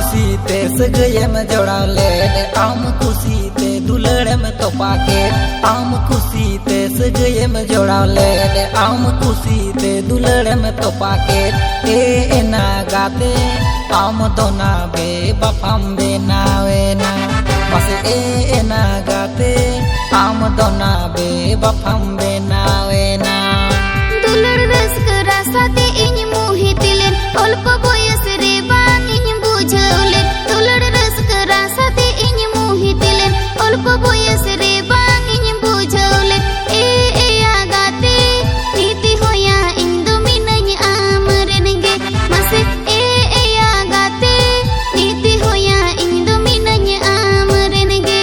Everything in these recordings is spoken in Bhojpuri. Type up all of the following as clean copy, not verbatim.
खुशी ते सगये में जोड़ाले आम खुशी ते दुलड़े में तोपा के आम खुशी ते सगये में जोड़ाले आम खुशी ते दुलड़े में तोपा के ए ना गाते आम दोना बे बफाम बे नावे ना बस ए ना गाते आम दोना बे बफाम बे नावे ना दुलड़ रस्क रास्ते इन मोहितिलेन अल्प बयस रे बांग इन बुझौलेन दुलड़ रस्क रास्ते इन मोहितिलेन अल्प बयस रे बांग इन बुझौलेन ए आगाते नीति होया इन दो मिनई आमरेनगे मसे ए आगाते नीति होया इन दो मिनई आमरेनगे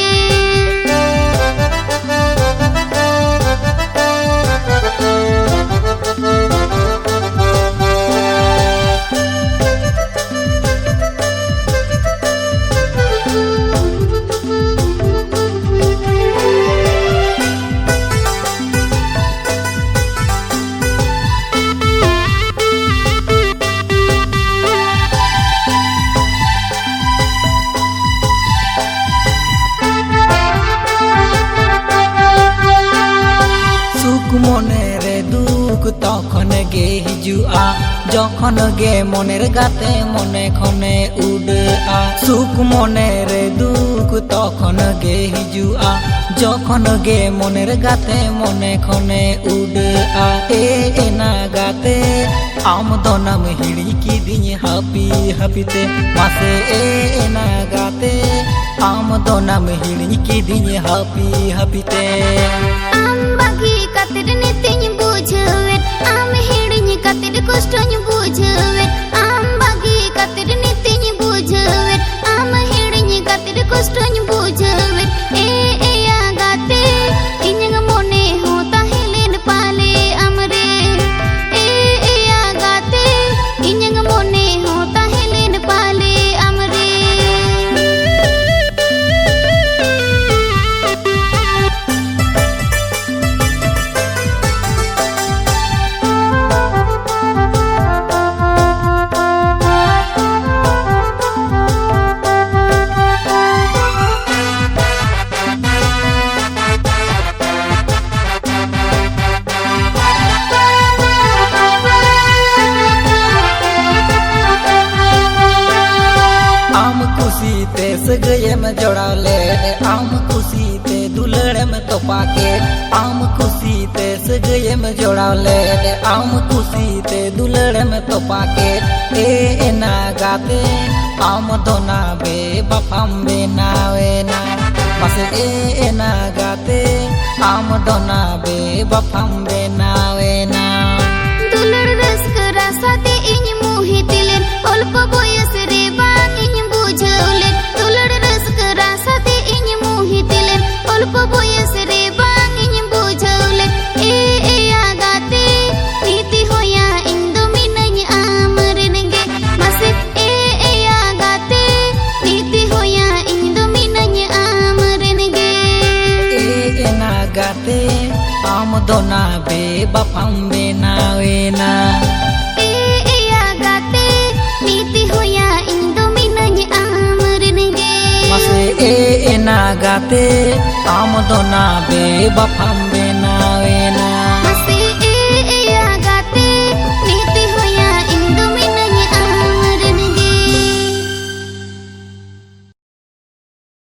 मने रे दुख तखन गे हिजुआ जखन गे मनेर गाते मने खने उड़ा सुख मने रे दुख तखन गे हिजुआ जखन गे मनेर गाते मने खने उड़ा ए ना गाते आम दोनाम हिड़ी की दिन हापी हापीते मासे ए ना गाते आम दोनाम हिड़ी की दिन happy हापीते katir nitinya bujuwet am hidnya katir kostanya bujuwet am bagi katir nitinya bujuwet am hidnya katir kostanya bujuwet agate inyang mone hota helen pale amre agate inyang mone hota helen pale amre खुशी ते सगये में जोड़ाले आम खुशी ते दुलड़े में तोपा के आम खुशी ते सगये में जोड़ाले आम खुशी ते दुलड़े में तोपा के ए ना गाते आम दोना बे बफाम बे नावे ना बस ए ना गाते आम दोना बे बफाम बे नावे ना दुलड़ रस्क रास्ते इन मोहितिलेन अल्प बयस रे बांग इन बुझौलेन दुलड़ रस्क रास्ते इन मोहितिलेन अल्प बयस रे बांग इन बुझौलेन ए आगाते नीति होया इन दो मिनई आमरेनगे मसे ए आगाते नीति होया इन दो मिनई आमरेनगे ए ना गाते आम दोना बे बफाम बे नावे ना agate niti hoya ing do minay amrenege mase e na gate am dona be bafam be